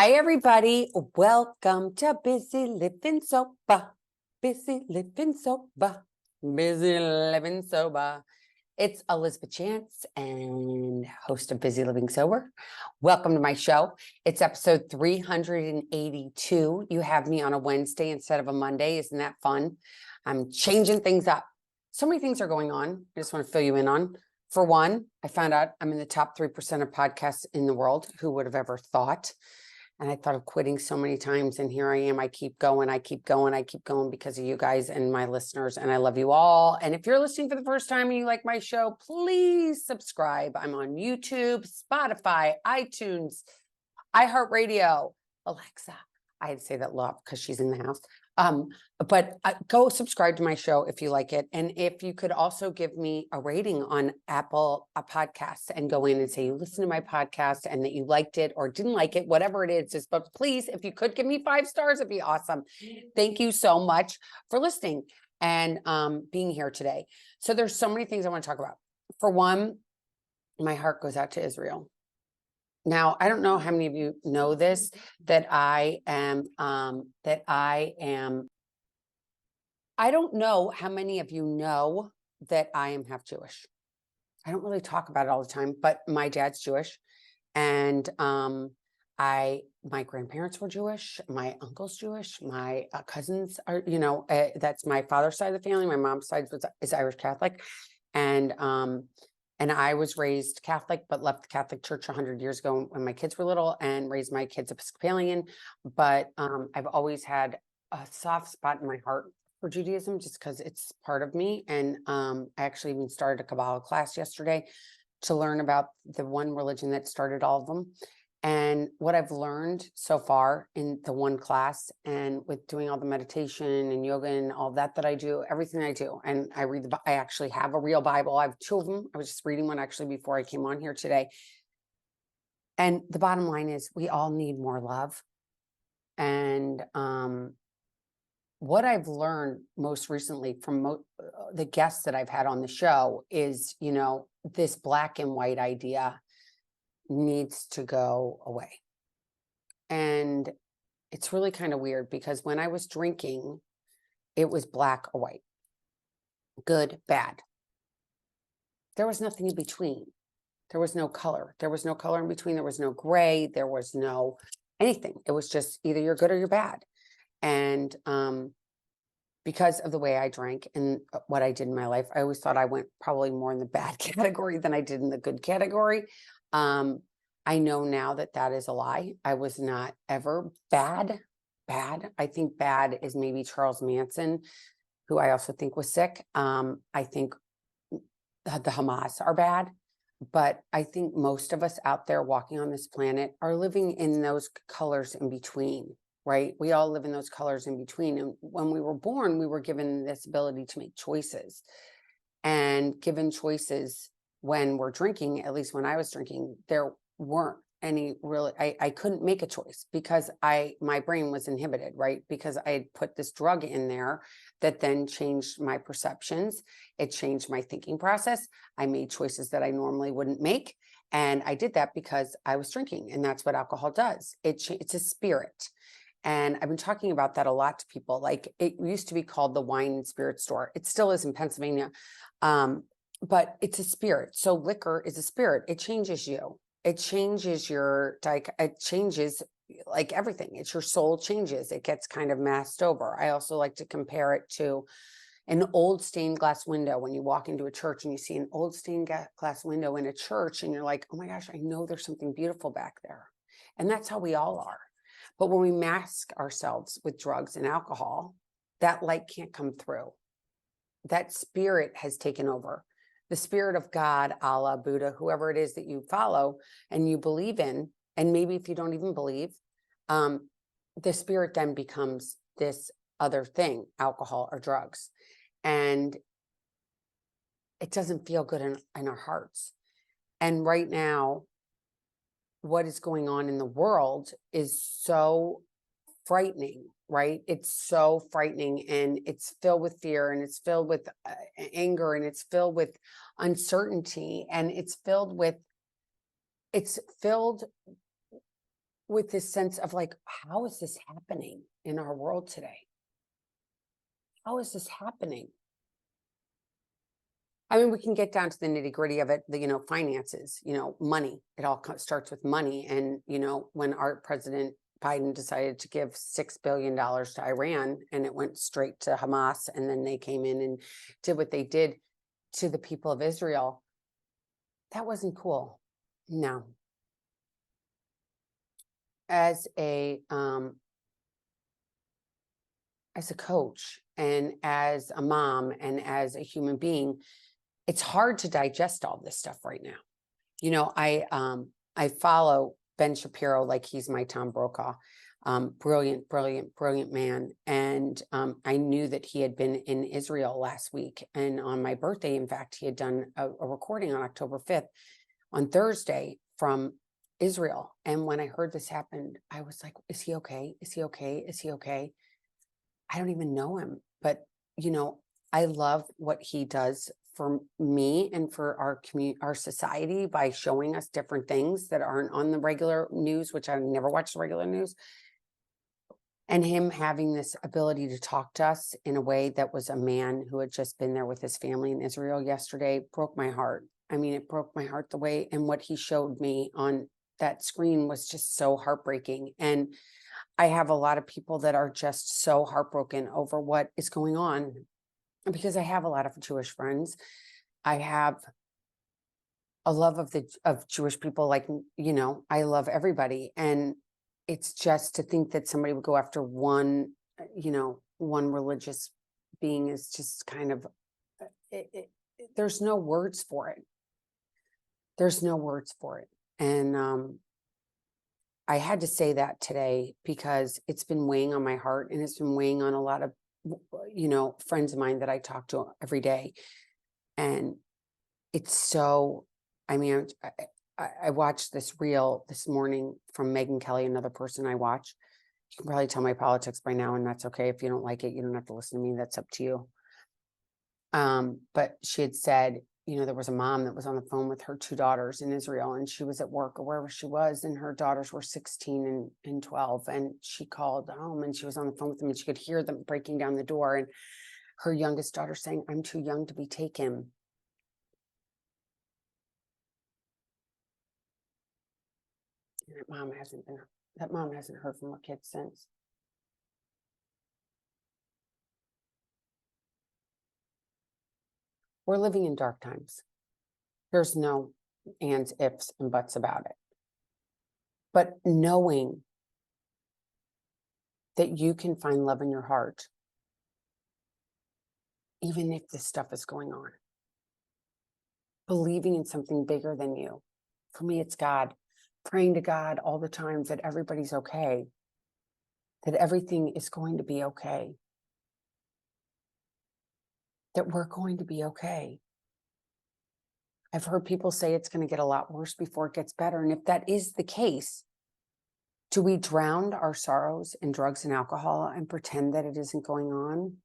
Hi, everybody. Welcome to Busy Living Sober. Busy Living Sober. Busy Living Sober. It's Elizabeth Chance and host of Busy Living Sober. Welcome to my show. It's episode 382. You have me on a Wednesday instead of a Monday. Isn't that fun? I'm changing things up. So many things are going on. I just want to fill you in on. For one, I found out I'm in the top 3% of podcasts in the world. Who would have ever thought? And I thought of quitting so many times. And here I am. I keep going. I keep going. I keep going because of you guys and my listeners. And I love you all. And if you're listening for the first time and you like my show, please subscribe. I'm on YouTube, Spotify, iTunes, iHeartRadio, Alexa. I had to say that a lot because she's in the house. But go subscribe to my show if you like it. And if you could also give me a rating on Apple Podcasts and go in and say you listened to my podcast and that you liked it or didn't like it, whatever it is, but please, if you could give me 5 stars, it'd be awesome. Thank you so much for listening and being here today. So there's so many things I want to talk about. For one, my heart goes out to Israel. Now, I don't know how many of you know this, I don't know how many of you know that I am half Jewish. I don't really talk about it all the time, but my dad's Jewish. And my grandparents were Jewish. My uncle's Jewish. My cousins are, that's my father's side of the family. My mom's side is Irish Catholic. And I was raised Catholic, but left the Catholic Church 100 years ago when my kids were little and raised my kids Episcopalian. But I've always had a soft spot in my heart for Judaism just because it's part of me. And I actually even started a Kabbalah class yesterday to learn about the one religion that started all of them. And what I've learned so far in the one class and with doing all the meditation and yoga and all that I do, everything I do, and I read I actually have a real Bible. I have 2 of them. I was just reading one actually before I came on here today. And the bottom line is we all need more love. And what I've learned most recently from the guests that I've had on the show is, this black and white idea needs to go away. And it's really kind of weird because when I was drinking, it was black or white, good, bad. There was nothing in between. There was no color. There was no color in between. There was no gray. There was no anything. It was just either you're good or you're bad. And because of the way I drank and what I did in my life, I always thought I went probably more in the bad category than I did in the good category. I know now that is a lie. I was not ever bad. I think bad is maybe Charles Manson, who I also think was sick. I think the Hamas are bad, but I think most of us out there walking on this planet are living in those colors in between, right? We all live in those colors in between. And when we were born, we were given this ability to make choices, and given choices when we're drinking, at least when I was drinking, there weren't any really, I couldn't make a choice because my brain was inhibited, right? Because I had put this drug in there that then changed my perceptions. It changed my thinking process. I made choices that I normally wouldn't make. And I did that because I was drinking, and that's what alcohol does. It's a spirit. And I've been talking about that a lot to people. Like, it used to be called the wine and spirit store. It still is in Pennsylvania. But it's a spirit. So liquor is a spirit. It changes you. It changes it changes like everything. It's your soul changes. It gets kind of masked over. I also like to compare it to an old stained glass window. When you walk into a church and you see an old stained glass window in a church and you're like, oh my gosh, I know there's something beautiful back there. And that's how we all are. But when we mask ourselves with drugs and alcohol, that light can't come through. That spirit has taken over. The spirit of God, Allah, Buddha, whoever it is that you follow and you believe in, and maybe if you don't even believe, the spirit then becomes this other thing, alcohol or drugs. And it doesn't feel good in our hearts. And right now, what is going on in the world is so frightening, right? It's so frightening, and it's filled with fear, and it's filled with anger, and it's filled with uncertainty, and it's filled with this sense of like, how is this happening in our world today? How is this happening? I mean, we can get down to the nitty gritty of it, finances, money. It all starts with money. And, when our President Biden decided to give $6 billion to Iran and it went straight to Hamas, and then they came in and did what they did to the people of Israel, that wasn't cool. No. As a coach and as a mom and as a human being, it's hard to digest all this stuff right now. I follow Ben Shapiro like he's my Tom Brokaw. Brilliant, brilliant, brilliant man. And I knew that he had been in Israel last week. And on my birthday, in fact, he had done a recording on October 5th on Thursday from Israel. And when I heard this happened, I was like, is he okay? Is he okay? Is he okay? I don't even know him, but I love what he does for me and for our community, our society, by showing us different things that aren't on the regular news, which I never watch the regular news. And him having this ability to talk to us in a way that was a man who had just been there with his family in Israel yesterday broke my heart. I mean, it broke my heart the way, and what he showed me on that screen was just so heartbreaking. And I have a lot of people that are just so heartbroken over what is going on, because I have a lot of Jewish friends. I have a love of Jewish people. Like, I love everybody. And it's just to think that somebody would go after one religious being is just kind of, there's no words for it. There's no words for it. And I had to say that today because it's been weighing on my heart, and it's been weighing on a lot of, friends of mine that I talk to every day. And it's so, I mean, I watched this reel this morning from Megyn Kelly, another person I watch. You can probably tell my politics by now, and that's okay. If you don't like it, you don't have to listen to me. That's up to you. But she had said, there was a mom that was on the phone with her two daughters in Israel, and she was at work or wherever she was, and her daughters were 16 and 12. And she called home and she was on the phone with them, and she could hear them breaking down the door. And her youngest daughter saying, "I'm too young to be taken." And that mom hasn't heard from her kids since. We're living in dark times. There's no ands, ifs, and buts about it. But knowing that you can find love in your heart, even if this stuff is going on, believing in something bigger than you. For me, it's God. Praying to God all the time that everybody's okay, that everything is going to be okay, that we're going to be okay. I've heard people say it's going to get a lot worse before it gets better. And if that is the case, do we drown our sorrows in drugs and alcohol and pretend that it isn't going on?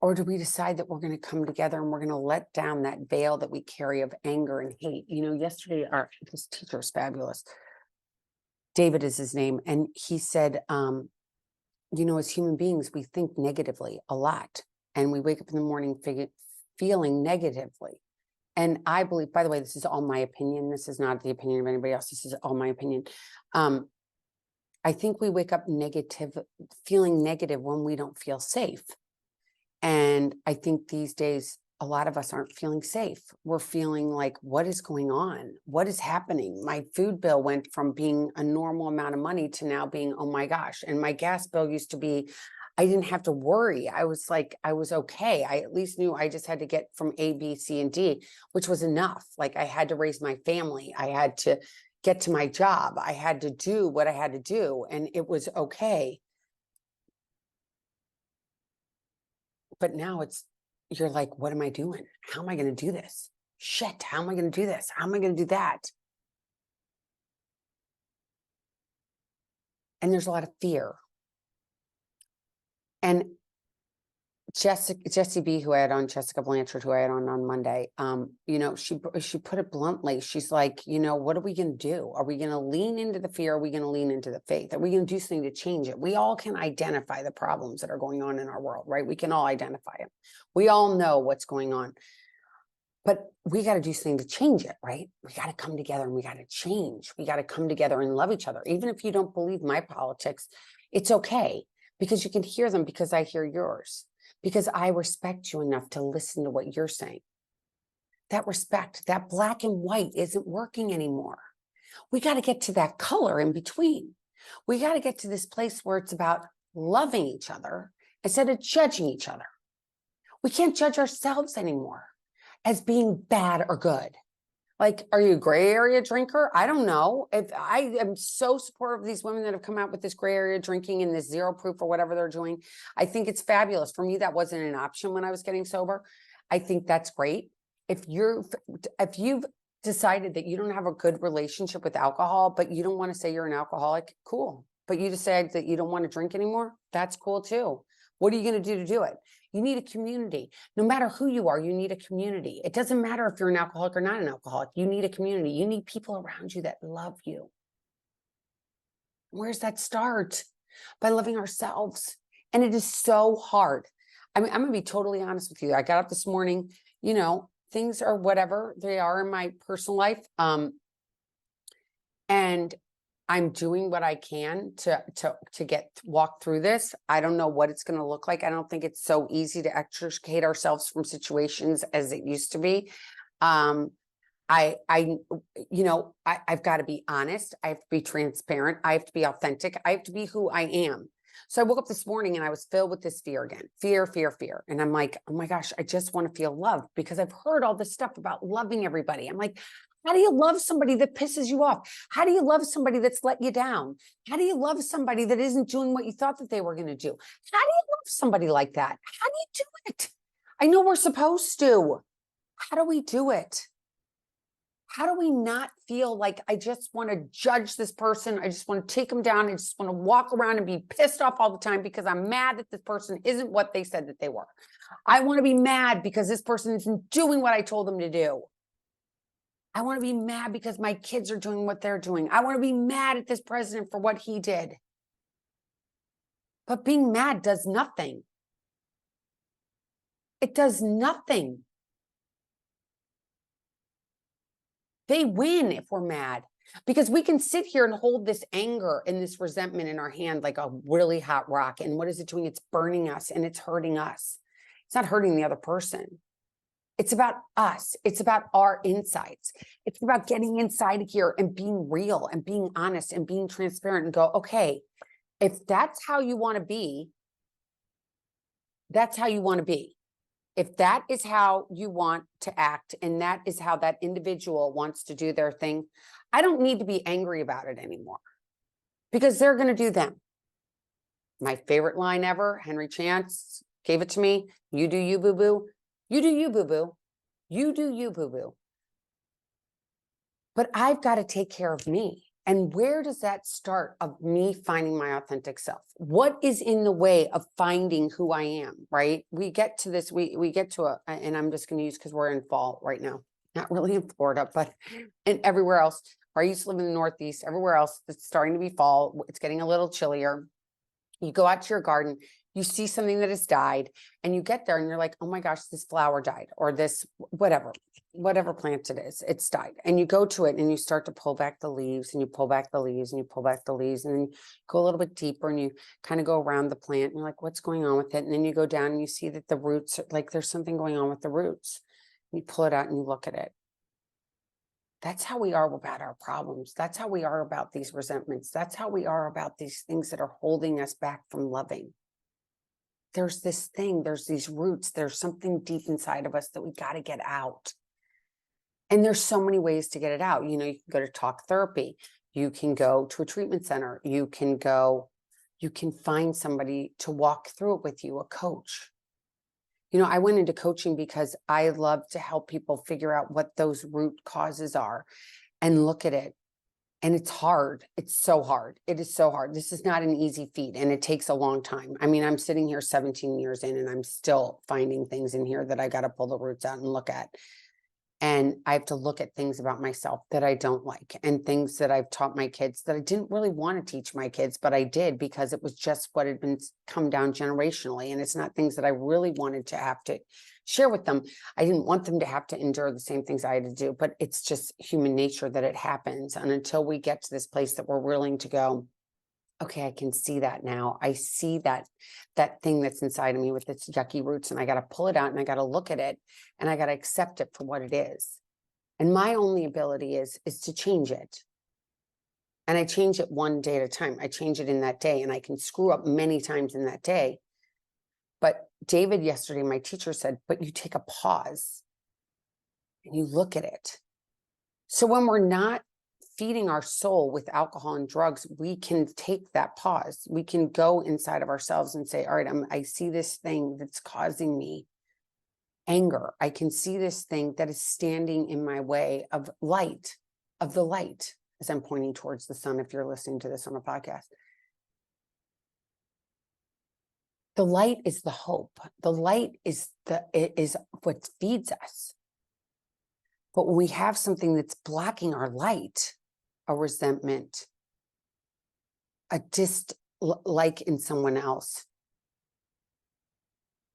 Or do we decide that we're going to come together and we're going to let down that veil that we carry of anger and hate? Yesterday, this teacher is fabulous. David is his name. And he said, as human beings, we think negatively a lot. And we wake up in the morning feeling negatively. And I believe, by the way, this is all my opinion. This is not the opinion of anybody else. This is all my opinion. I think we wake up feeling negative when we don't feel safe. And I think these days, a lot of us aren't feeling safe. We're feeling like, what is going on? What is happening? My food bill went from being a normal amount of money to now being, oh my gosh. And my gas bill used to be, I didn't have to worry. I was like, I was okay. I at least knew I just had to get from A, B, C, and D, which was enough. Like, I had to raise my family. I had to get to my job. I had to do what I had to do, and it was okay. But now you're like, what am I doing? How am I going to do this? Shit, how am I going to do this? How am I going to do that? And there's a lot of fear. And Jessie B, who I had on, Jessica Blanchard, who I had on Monday, you know, she put it bluntly. She's like, you know, what are we going to do? Are we going to lean into the fear? Are we going to lean into the faith? Are we going to do something to change it? We all can identify the problems that are going on in our world, right? We can all identify them. We all know what's going on, but we got to do something to change it, right? We got to come together and we got to change. We got to come together and love each other. Even if you don't believe my politics, it's okay, because you can hear them, because I hear yours. Because I respect you enough to listen to what you're saying. That respect, that black and white isn't working anymore. We got to get to that color in between. We got to get to this place where it's about loving each other instead of judging each other. We can't judge ourselves anymore as being bad or good. Like, are you a gray area drinker? I don't know. If I am so supportive of these women that have come out with this gray area drinking and this zero proof or whatever they're doing. I think it's fabulous. For me, that wasn't an option when I was getting sober. I think that's great. If you've decided that you don't have a good relationship with alcohol, but you don't want to say you're an alcoholic, cool. But you decide that you don't want to drink anymore, that's cool too. What are you going to do it? You need a community. No matter who you are, you need a community. It doesn't matter if you're an alcoholic or not an alcoholic. You need a community. You need people around you that love you. Where's that start? By loving ourselves. And it is so hard. I mean, I'm going to be totally honest with you. I got up this morning, you know, things are whatever they are in my personal life. And I'm doing what I can to walk through this. I don't know what it's going to look like. I don't think it's so easy to extricate ourselves from situations as it used to be. I've got to be honest. I have to be transparent. I have to be authentic. I have to be who I am. So I woke up this morning and I was filled with this fear again, fear. And I'm like, oh my gosh, I just want to feel loved, because I've heard all this stuff about loving everybody. I'm like, how do you love somebody that pisses you off? How do you love somebody that's let you down? How do you love somebody that isn't doing what you thought that they were going to do? How do you love somebody like that? How do you do it? I know we're supposed to. How do we do it? How do we not feel like I just want to judge this person? I just want to take them down. I just want to walk around and be pissed off all the time because I'm mad that this person isn't what they said that they were. I want to be mad because this person isn't doing what I told them to do. I want to be mad because my kids are doing what they're doing. I want to be mad at this president for what he did. But being mad does nothing. It does nothing. They win if we're mad, because we can sit here and hold this anger and this resentment in our hand like a really hot rock. And what is it doing? It's burning us and it's hurting us. It's not hurting the other person. It's about us. It's about our insides. It's about getting inside of here and being real and being honest and being transparent and go, okay, if that's how you want to be, that's how you want to be. If that is how you want to act and that is how that individual wants to do their thing, I don't need to be angry about it anymore, because they're going to do them. My favorite line ever, Henry Chance gave it to me. You do you, boo-boo. You do you, boo-boo. You do you, boo-boo. But I've got to take care of me. And where does that start of me finding my authentic self? What is in the way of finding who I am, right? We get to this, we get to and I'm just going to use, because we're in fall right now, not really in Florida, but and everywhere else. Where I used to live in the Northeast, everywhere else, it's starting to be fall. It's getting a little chillier. You go out to your garden, you see something that has died, and you get there and you're like, oh my gosh, this flower died, or this, whatever plant it is, it's died. And you go to it and you start to pull back the leaves, and you pull back the leaves, and you pull back the leaves, and then you go a little bit deeper and you kind of go around the plant and you're like, what's going on with it? And then you go down and you see that the roots, like there's something going on with the roots. And you pull it out and you look at it. That's how we are about our problems. That's how we are about these resentments. That's how we are about these things that are holding us back from loving. There's this thing, there's these roots, there's something deep inside of us that we got to get out. And there's so many ways to get it out. You know, you can go to talk therapy. You can go to a treatment center. You can find somebody to walk through it with you, a coach. You know, I went into coaching because I love to help people figure out what those root causes are and look at it And it's hard. It's so hard. It is so hard. This is not an easy feat, and it takes a long time. I mean, I'm sitting here 17 years in, and I'm still finding things in here that I got to pull the roots out and look at. And I have to look at things about myself that I don't like, and things that I've taught my kids that I didn't really want to teach my kids, but I did because it was just what had been come down generationally. And it's not things that I really wanted to have to share with them. I didn't want them to have to endure the same things I had to do, but it's just human nature that it happens. And until we get to this place that we're willing to go, okay, I can see that now. I see that thing that's inside of me with its yucky roots, and I got to pull it out, and I got to look at it, and I got to accept it for what it is. And my only ability is to change it. And I change it one day at a time. I change it in that day, and I can screw up many times in that day. But David yesterday, my teacher said, but you take a pause and you look at it. So when we're not feeding our soul with alcohol and drugs, we can take that pause. We can go inside of ourselves and say, all right, I see this thing that's causing me anger. I can see this thing that is standing in my way of light, of the light, as I'm pointing towards the sun, if you're listening to this on a podcast. The light is the hope. The light is what feeds us. But when we have something that's blocking our light, a resentment, a dislike in someone else,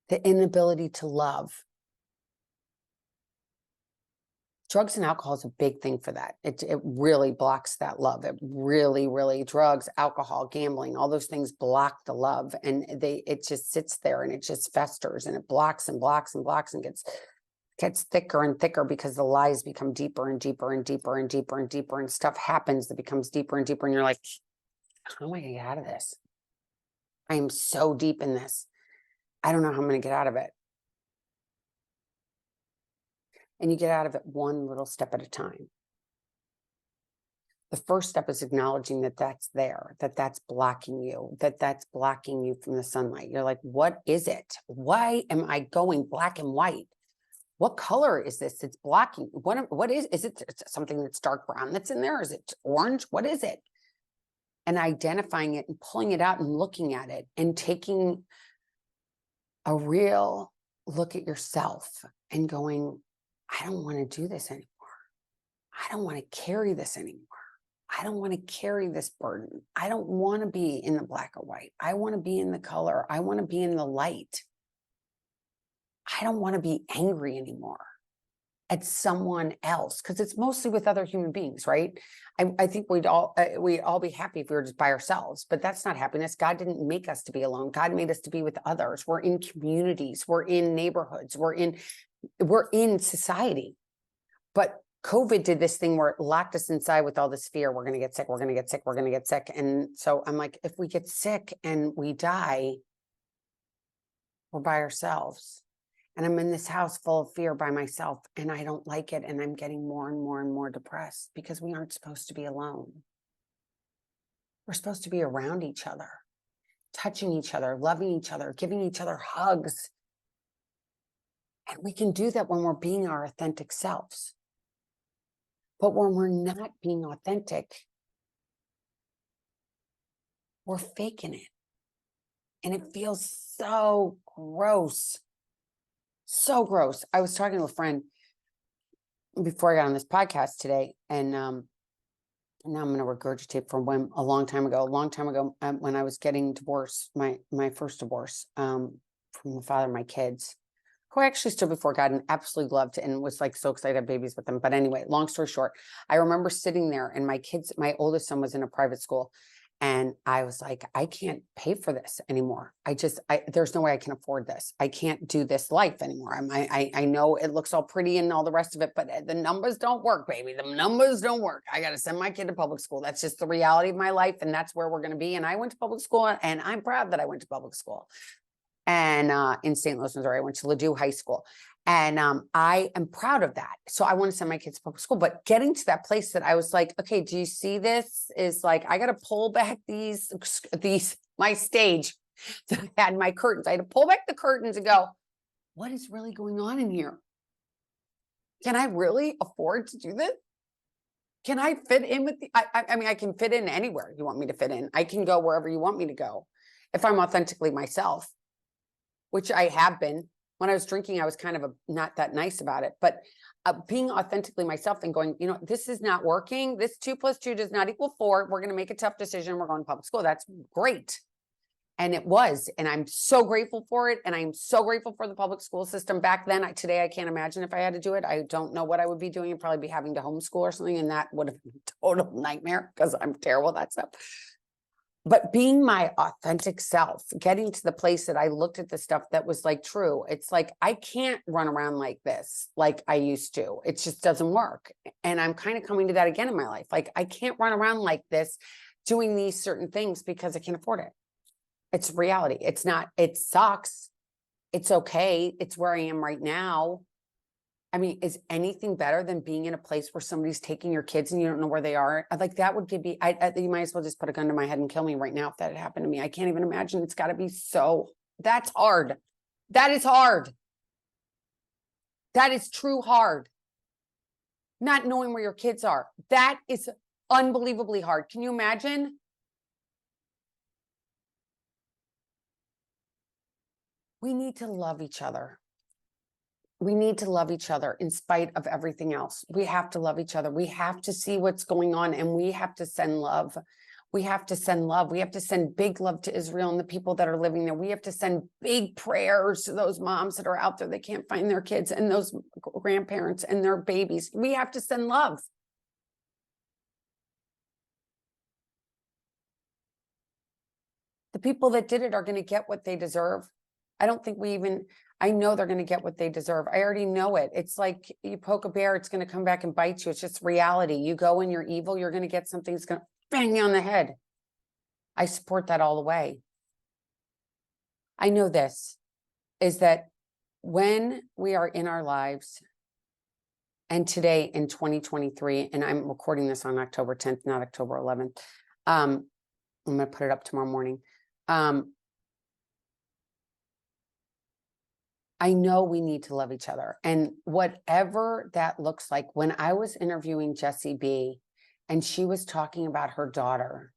the inability to love. Drugs and alcohol is a big thing for that. It really blocks that love. It really, drugs, alcohol, gambling, all those things block the love, and it just sits there, and it just festers, and it blocks and blocks and blocks, and gets thicker and thicker because the lies become deeper and deeper and deeper and deeper and deeper, and stuff happens that becomes deeper and deeper, and you're like, how am I gonna get out of this? I am so deep in this. I don't know how I'm gonna get out of it. And you get out of it one little step at a time. The first step is acknowledging that that's there, that that's blocking you, that's blocking you from the sunlight. You're like, what is it? Why am I going black and white? What color is this? It's blocking. What is it something that's dark brown that's in there? Is it orange? What is it? And identifying it and pulling it out and looking at it and taking a real look at yourself and going, I don't want to do this anymore. I don't want to carry this anymore. I don't want to carry this burden. I don't want to be in the black or white. I want to be in the color. I want to be in the light. I don't want to be angry anymore at someone else, because it's mostly with other human beings, right? I think we'd all be happy if we were just by ourselves, but that's not happiness. God didn't make us to be alone. God made us to be with others. We're in communities. We're in neighborhoods. We're in society. But COVID did this thing where it locked us inside with all this fear. We're going to get sick. We're going to get sick. We're going to get sick. And so I'm like, if we get sick and we die, we're by ourselves. And I'm in this house full of fear by myself, and I don't like it. And I'm getting more and more and more depressed because we aren't supposed to be alone. We're supposed to be around each other, touching each other, loving each other, giving each other hugs. And we can do that when we're being our authentic selves. But when we're not being authentic, we're faking it. And it feels so gross. So gross. I was talking to a friend before I got on this podcast today, and now I'm going to regurgitate from a long time ago, when I was getting divorced, my first divorce from the father of my kids, who I actually stood before God and absolutely loved and was like so excited to have babies with them. But anyway, long story short, I remember sitting there, and my oldest son was in a private school. And I was like, I can't pay for this anymore. There's no way I can afford this. I can't do this life anymore. I know it looks all pretty and all the rest of it, but the numbers don't work, baby. The numbers don't work. I got to send my kid to public school. That's just the reality of my life. And that's where we're going to be. And I went to public school, and I'm proud that I went to public school. And in St. Louis, Missouri, I went to Ladue High School. And I am proud of that. So I want to send my kids to public school. But getting to that place that I was like, okay, do you see this? Is like, I got to pull back my stage that I had my curtains. I had to pull back the curtains and go, what is really going on in here? Can I really afford to do this? can I fit in with the, I mean, I can fit in anywhere you want me to fit in. I can go wherever you want me to go if I'm authentically myself, which I have been. When I was drinking, I was kind of not that nice about it, but being authentically myself and going, this is not working. This 2 + 2 does not equal 4. We're going to make a tough decision. We're going to public school. That's great. And it was, and I'm so grateful for it. And I'm so grateful for the public school system back then. Today, I can't imagine if I had to do it. I don't know what I would be doing. I'd probably be having to homeschool or something. And that would have been a total nightmare because I'm terrible at that stuff. But being my authentic self, getting to the place that I looked at the stuff that was like true. It's like, I can't run around like this, like I used to. It just doesn't work. And I'm kind of coming to that again in my life. Like, I can't run around like this, doing these certain things because I can't afford it. It's reality. It's not, it sucks. It's okay. It's where I am right now. I mean, is anything better than being in a place where somebody's taking your kids and you don't know where they are? Like, that would give me, you might as well just put a gun to my head and kill me right now if that had happened to me. I can't even imagine. It's got to be so, that's hard. That is hard. That is true hard. Not knowing where your kids are. That is unbelievably hard. Can you imagine? We need to love each other. We need to love each other in spite of everything else. We have to love each other. We have to see what's going on and we have to send love. We have to send love. We have to send big love to Israel and the people that are living there. We have to send big prayers to those moms that are out there that can't find their kids and those grandparents and their babies. We have to send love. The people that did it are going to get what they deserve. I don't think I know they're going to get what they deserve. I already know it. It's like you poke a bear, it's going to come back and bite you. It's just reality. You go and you're evil, you're going to get something that's going to bang you on the head. I support that all the way. I know this is that when we are in our lives, and today in 2023, and I'm recording this on October 10th, not October 11th. I'm going to put it up tomorrow morning. I know we need to love each other. And whatever that looks like, when I was interviewing Jessie B, and she was talking about her daughter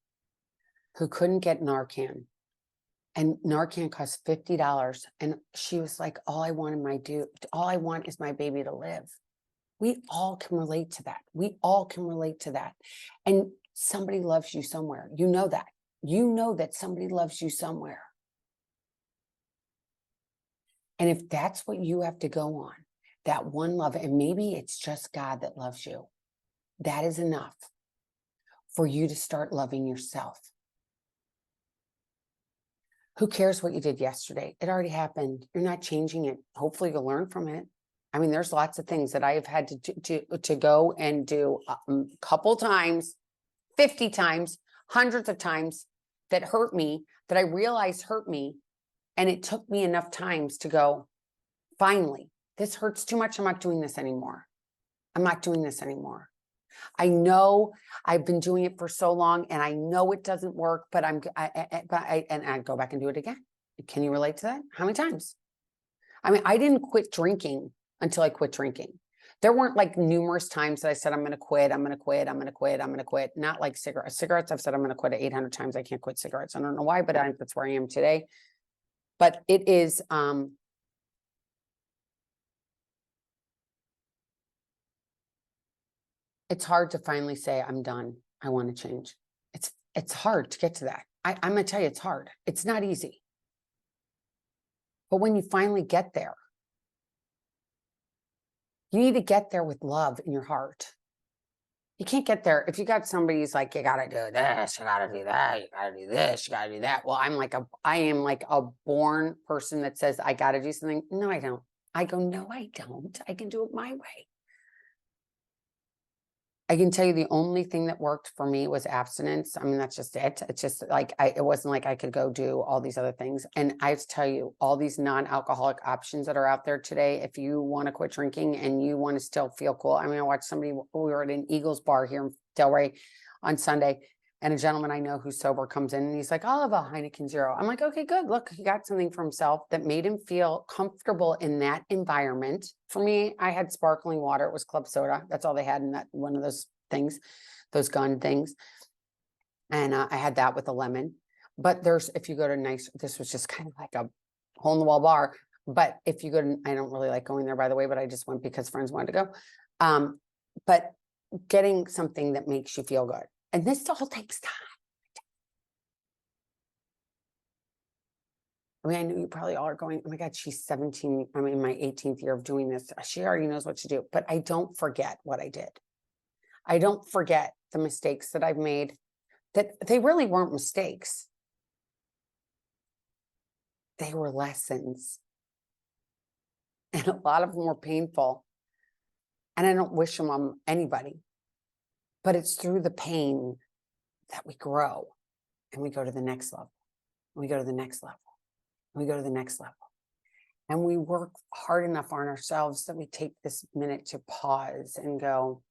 who couldn't get Narcan, and Narcan cost $50. And she was like, all I want is my baby to live. We all can relate to that. We all can relate to that. And somebody loves you somewhere. You know that. You know that somebody loves you somewhere. And if that's what you have to go on, that one love, and maybe it's just God that loves you, that is enough for you to start loving yourself. Who cares what you did yesterday? It already happened. You're not changing it. Hopefully you'll learn from it. I mean, there's lots of things that I have had to go and do a couple times, 50 times, hundreds of times that hurt me, that I realized hurt me. And it took me enough times to go, finally, this hurts too much. I'm not doing this anymore. I'm not doing this anymore. I know I've been doing it for so long and I know it doesn't work, but I go back and do it again. Can you relate to that? How many times? I mean, I didn't quit drinking until I quit drinking. There weren't like numerous times that I said, I'm going to quit. I'm going to quit. I'm going to quit. I'm going to quit. Not like cigarettes. Cigarettes, I've said I'm going to quit 800 times. I can't quit cigarettes. I don't know why, but that's where I am today. But it is, it's hard to finally say, I'm done. I want to change. It's hard to get to that. I'm going to tell you, it's hard. It's not easy. But when you finally get there, you need to get there with love in your heart. You can't get there if you got somebody who's like, you got to do this, you got to do that, you got to do this, you got to do that. Well, I am like a born person that says, I got to do something. No, I don't. I go, no, I don't. I can do it my way. I can tell you the only thing that worked for me was abstinence. I mean, that's just it. It's just like, it wasn't like I could go do all these other things. And I have to tell you, all these non-alcoholic options that are out there today, if you want to quit drinking and you want to still feel cool. I mean, I watched somebody, we were at an Eagles bar here in Delray on Sunday, and a gentleman I know who's sober comes in and he's like, I'll have a Heineken Zero. I'm like, okay, good. Look, he got something for himself that made him feel comfortable in that environment. For me, I had sparkling water. It was club soda. That's all they had in that one of those things, those gun things. And I had that with a lemon. But if you go to this was just kind of like a hole in the wall bar. But if you go to, I don't really like going there, by the way, but I just went because friends wanted to go. But getting something that makes you feel good. And this all takes time. I mean, I know you probably all are going, oh my God, she's 17. I'm in my 18th year of doing this. She already knows what to do, but I don't forget what I did. I don't forget the mistakes that I've made, that they really weren't mistakes. They were lessons. And a lot of them were painful. And I don't wish them on anybody, but it's through the pain that we grow and we go to the next level. We go to the next level. We go to the next level. And we work hard enough on ourselves that we take this minute to pause and go,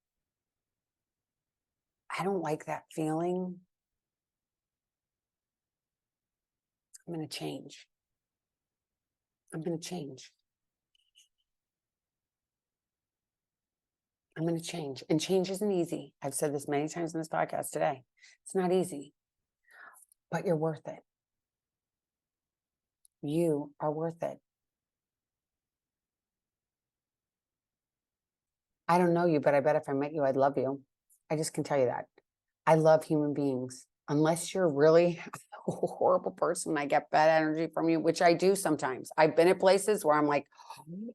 I don't like that feeling. I'm going to change. I'm going to change. I'm going to change. And change isn't easy. I've said this many times in this podcast today. It's not easy, but you're worth it. You are worth it. I don't know you, but I bet if I met you, I'd love you. I just can tell you that. I love human beings. Unless you're really a horrible person, I get bad energy from you, which I do sometimes. I've been at places where I'm like, oh,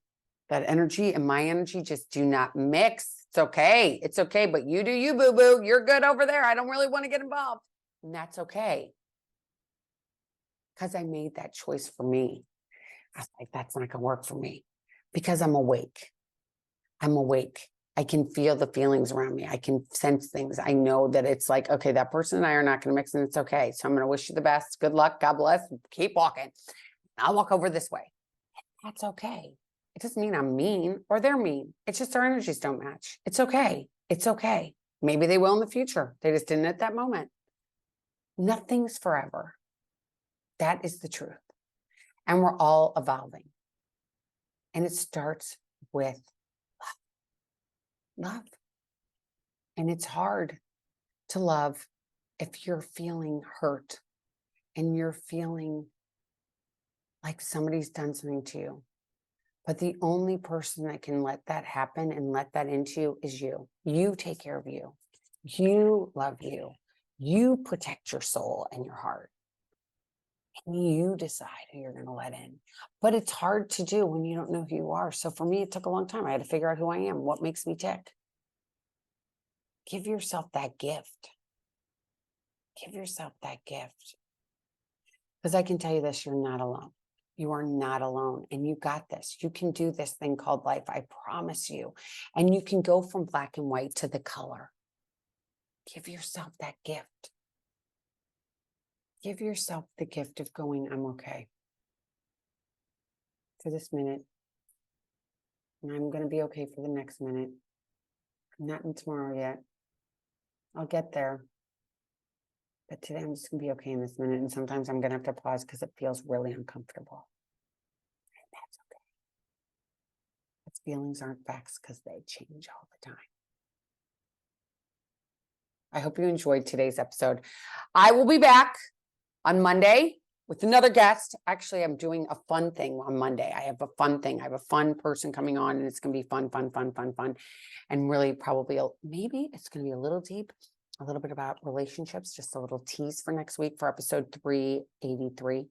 that energy and my energy just do not mix. It's okay. It's okay. But you do you, boo-boo. You're good over there. I don't really want to get involved. And that's okay. Because I made that choice for me. I was like, that's not going to work for me. Because I'm awake. I'm awake. I can feel the feelings around me. I can sense things. I know that it's like, okay, that person and I are not going to mix, and it's okay. So I'm going to wish you the best. Good luck. God bless. Keep walking. I'll walk over this way. That's okay. It doesn't mean I'm mean or they're mean. It's just our energies don't match. It's okay. It's okay. Maybe they will in the future. They just didn't at that moment. Nothing's forever. That is the truth. And we're all evolving. And it starts with love. And it's hard to love if you're feeling hurt and you're feeling like somebody's done something to you. But the only person that can let that happen and let that into you is you. You take care of you. You love you. You protect your soul and your heart. And you decide who you're going to let in. But it's hard to do when you don't know who you are. So for me, it took a long time. I had to figure out who I am, what makes me tick. Give yourself that gift. Give yourself that gift. Because I can tell you this, you're not alone. You are not alone. And you got this. You can do this thing called life. I promise you. And you can go from black and white to the color. Give yourself that gift. Give yourself the gift of going, I'm okay. For this minute. And I'm going to be okay for the next minute. I'm not in tomorrow yet. I'll get there. But today I'm just going to be okay in this minute. And sometimes I'm going to have to pause because it feels really uncomfortable. And that's okay. But feelings aren't facts because they change all the time. I hope you enjoyed today's episode. I will be back on Monday with another guest. Actually, I'm doing a fun thing on Monday. I have a fun thing. I have a fun person coming on, and it's going to be fun. And really probably, maybe it's going to be a little deep, a little bit about relationships, just a little tease for next week for episode 383.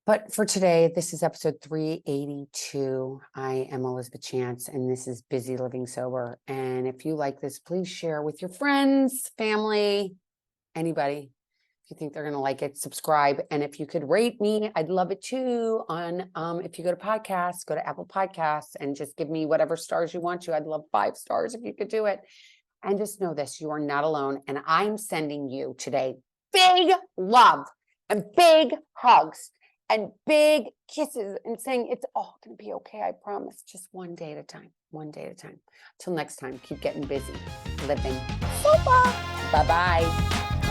But for today, this is episode 382. I am Elizabeth Chance, and this is Busy Living Sober. And if you like this, please share with your friends, family, anybody. If you think they're going to like it, subscribe. And if you could rate me, I'd love it too. On if you go to podcasts, go to Apple Podcasts and just give me whatever stars you want to. I'd love 5 stars if you could do it. And just know this, you are not alone. And I'm sending you today big love and big hugs and big kisses and saying it's all going to be okay. I promise. Just one day at a time. One day at a time. Till next time, keep getting busy, living sober. Bye-bye.